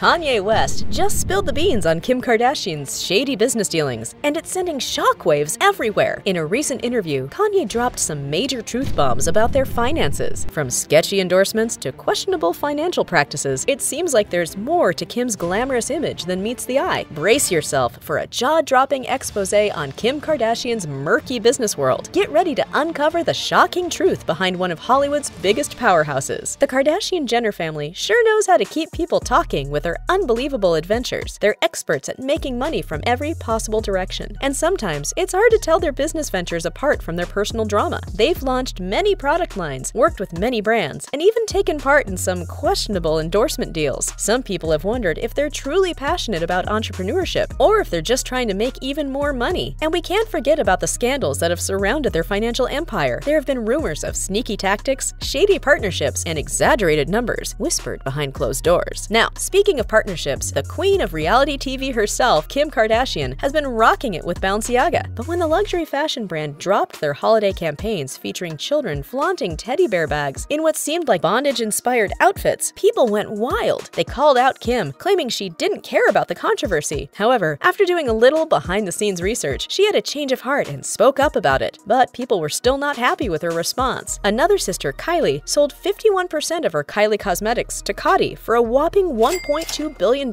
Kanye West just spilled the beans on Kim Kardashian's shady business dealings, and it's sending shockwaves everywhere. In a recent interview, Kanye dropped some major truth bombs about their finances. From sketchy endorsements to questionable financial practices, it seems like there's more to Kim's glamorous image than meets the eye. Brace yourself for a jaw-dropping expose on Kim Kardashian's murky business world. Get ready to uncover the shocking truth behind one of Hollywood's biggest powerhouses. The Kardashian-Jenner family sure knows how to keep people talking with their unbelievable adventures. They're experts at making money from every possible direction, and sometimes it's hard to tell their business ventures apart from their personal drama. They've launched many product lines, worked with many brands, and even taken part in some questionable endorsement deals. Some people have wondered if they're truly passionate about entrepreneurship, or if they're just trying to make even more money. And we can't forget about the scandals that have surrounded their financial empire. There have been rumors of sneaky tactics, shady partnerships, and exaggerated numbers whispered behind closed doors. Now, speaking of partnerships, the queen of reality TV herself, Kim Kardashian, has been rocking it with Balenciaga. But when the luxury fashion brand dropped their holiday campaigns featuring children flaunting teddy bear bags in what seemed like bondage-inspired outfits, people went wild. They called out Kim, claiming she didn't care about the controversy. However, after doing a little behind-the-scenes research, she had a change of heart and spoke up about it. But people were still not happy with her response. Another sister, Kylie, sold 51% of her Kylie Cosmetics to Coty for a whopping $1.2 billion.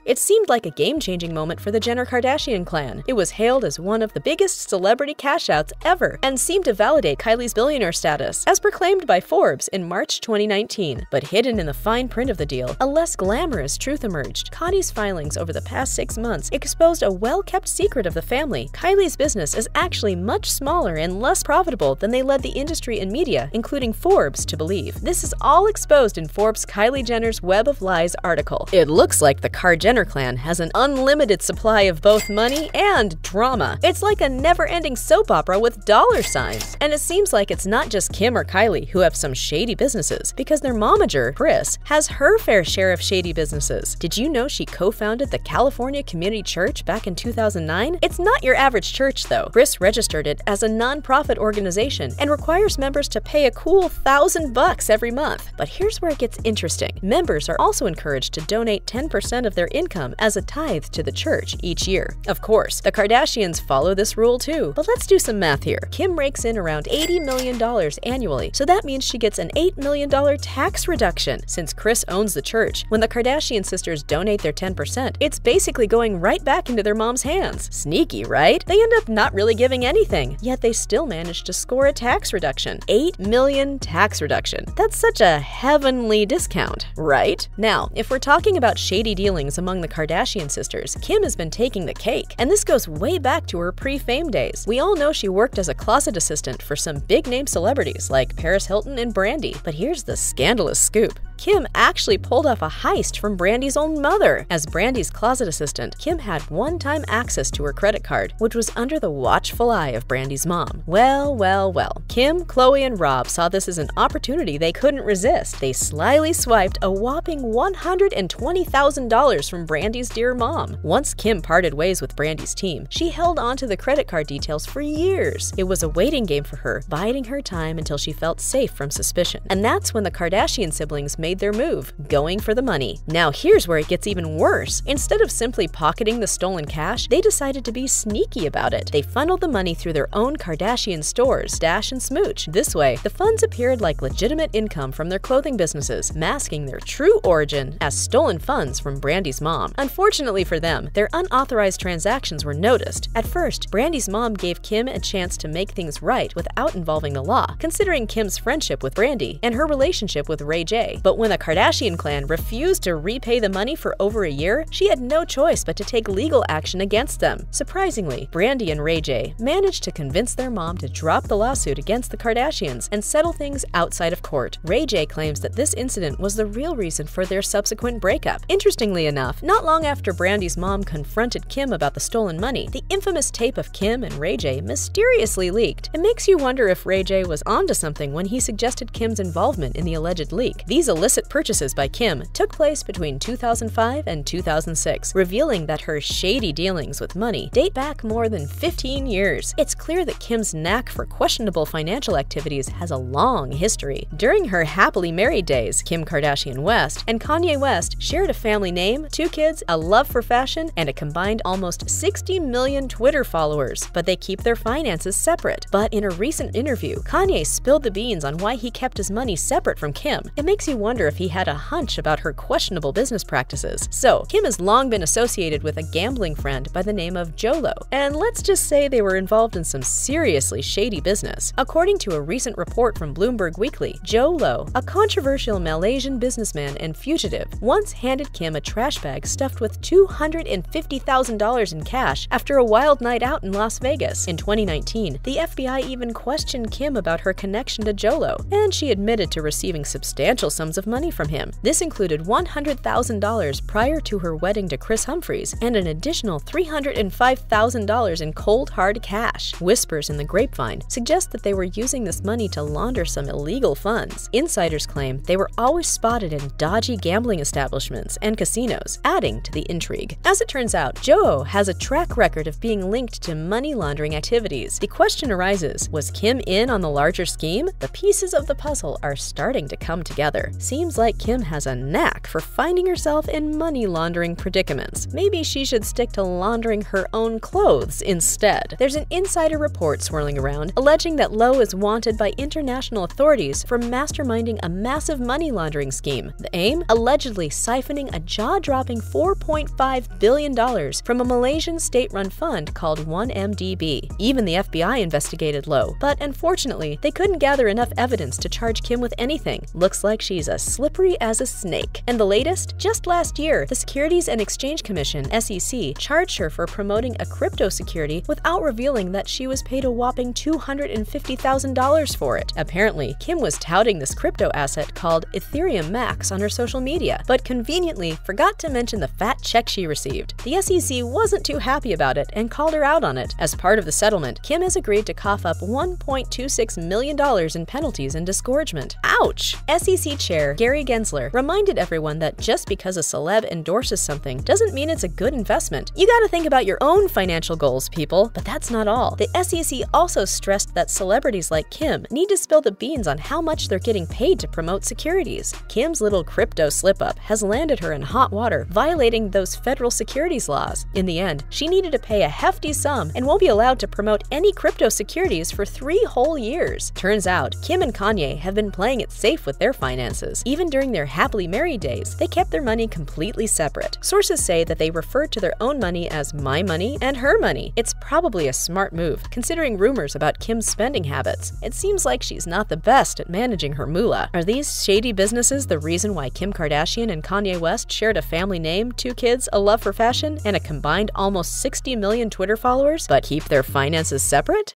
It seemed like a game-changing moment for the Jenner Kardashian clan. It was hailed as one of the biggest celebrity cash-outs ever and seemed to validate Kylie's billionaire status, as proclaimed by Forbes in March 2019. But hidden in the fine print of the deal, a less glamorous truth emerged. Coty's filings over the past 6 months exposed a well-kept secret of the family. Kylie's business is actually much smaller and less profitable than they led the industry and media, including Forbes, to believe. This is all exposed in Forbes' Kylie Jenner's Web of Lies article. It looks like the Kar-Jenner clan has an unlimited supply of both money and drama. It's like a never-ending soap opera with dollar signs. And it seems like it's not just Kim or Kylie who have some shady businesses, because their momager, Kris, has her fair share of shady businesses. Did you know she co-founded the California Community Church back in 2009? It's not your average church, though. Kris registered it as a non-profit organization and requires members to pay a cool $1,000 every month. But here's where it gets interesting. Members are also encouraged to donate 10% of their income as a tithe to the church each year. Of course, the Kardashians follow this rule too. But let's do some math here. Kim rakes in around $80 million annually, so that means she gets an $8 million tax reduction. Since Kris owns the church, when the Kardashian sisters donate their 10%, it's basically going right back into their mom's hands. Sneaky, right? They end up not really giving anything, yet they still manage to score a tax reduction. $8 million tax reduction. That's such a heavenly discount, right? Now, if we're talking about shady dealings among the Kardashian sisters, Kim has been taking the cake, and this goes way back to her pre-fame days. We all know she worked as a closet assistant for some big-name celebrities like Paris Hilton and Brandy, but here's the scandalous scoop. Kim actually pulled off a heist from Brandy's own mother. As Brandy's closet assistant, Kim had one-time access to her credit card, which was under the watchful eye of Brandy's mom. Well. Kim, Khloe, and Rob saw this as an opportunity they couldn't resist. They slyly swiped a whopping $120,000 from Brandy's dear mom. Once Kim parted ways with Brandy's team, she held onto the credit card details for years. It was a waiting game for her, biding her time until she felt safe from suspicion. And that's when the Kardashian siblings made their move, going for the money. Now here's where it gets even worse. Instead of simply pocketing the stolen cash, they decided to be sneaky about it. They funneled the money through their own Kardashian stores, Stash and Smooch. This way, the funds appeared like legitimate income from their clothing businesses, masking their true origin as stolen funds from Brandy's mom. Unfortunately for them, their unauthorized transactions were noticed. At first, Brandy's mom gave Kim a chance to make things right without involving the law, considering Kim's friendship with Brandy and her relationship with Ray J. But when the Kardashian clan refused to repay the money for over a year, she had no choice but to take legal action against them. Surprisingly, Brandy and Ray J managed to convince their mom to drop the lawsuit against the Kardashians and settle things outside of court. Ray J claims that this incident was the real reason for their subsequent breakup. Interestingly enough, not long after Brandy's mom confronted Kim about the stolen money, the infamous tape of Kim and Ray J mysteriously leaked. It makes you wonder if Ray J was onto something when he suggested Kim's involvement in the alleged leak. These illicit illicit purchases by Kim took place between 2005 and 2006, revealing that her shady dealings with money date back more than 15 years. It's clear that Kim's knack for questionable financial activities has a long history. During her happily married days, Kim Kardashian West and Kanye West shared a family name, 2 kids, a love for fashion, and a combined almost 60 million Twitter followers, but they keep their finances separate. But in a recent interview, Kanye spilled the beans on why he kept his money separate from Kim. It makes you wonder if he had a hunch about her questionable business practices. So, Kim has long been associated with a gambling friend by the name of Jolo, and let's just say they were involved in some seriously shady business. According to a recent report from Bloomberg Weekly, Jolo, a controversial Malaysian businessman and fugitive, once handed Kim a trash bag stuffed with $250,000 in cash after a wild night out in Las Vegas. In 2019, the FBI even questioned Kim about her connection to Jolo, and she admitted to receiving substantial sums of money from him. This included $100,000 prior to her wedding to Chris Humphries and an additional $305,000 in cold hard cash. Whispers in the grapevine suggest that they were using this money to launder some illegal funds. Insiders claim they were always spotted in dodgy gambling establishments and casinos, adding to the intrigue. As it turns out, Jolo has a track record of being linked to money laundering activities. The question arises, was Kim in on the larger scheme? The pieces of the puzzle are starting to come together. Seems like Kim has a knack for finding herself in money laundering predicaments. Maybe she should stick to laundering her own clothes instead. There's an insider report swirling around alleging that Lo is wanted by international authorities for masterminding a massive money laundering scheme. The aim? Allegedly siphoning a jaw-dropping $4.5 billion from a Malaysian state-run fund called 1MDB. Even the FBI investigated Lo, but unfortunately, they couldn't gather enough evidence to charge Kim with anything. Looks like she's as slippery as a snake. And the latest? Just last year, the Securities and Exchange Commission, SEC, charged her for promoting a crypto security without revealing that she was paid a whopping $250,000 for it. Apparently, Kim was touting this crypto asset called Ethereum Max on her social media, but conveniently forgot to mention the fat check she received. The SEC wasn't too happy about it and called her out on it. As part of the settlement, Kim has agreed to cough up $1.26 million in penalties and disgorgement. Ouch! SEC Chair Gary Gensler reminded everyone that just because a celeb endorses something doesn't mean it's a good investment. You gotta think about your own financial goals, people. But that's not all. The SEC also stressed that celebrities like Kim need to spill the beans on how much they're getting paid to promote securities. Kim's little crypto slip-up has landed her in hot water, violating those federal securities laws. In the end, she needed to pay a hefty sum and won't be allowed to promote any crypto securities for 3 whole years. Turns out, Kim and Kanye have been playing it safe with their finances. Even during their happily married days, they kept their money completely separate. Sources say that they referred to their own money as my money and her money. It's probably a smart move, considering rumors about Kim's spending habits. It seems like she's not the best at managing her moolah. Are these shady businesses the reason why Kim Kardashian and Kanye West shared a family name, 2 kids, a love for fashion, and a combined almost 60 million Twitter followers, but keep their finances separate?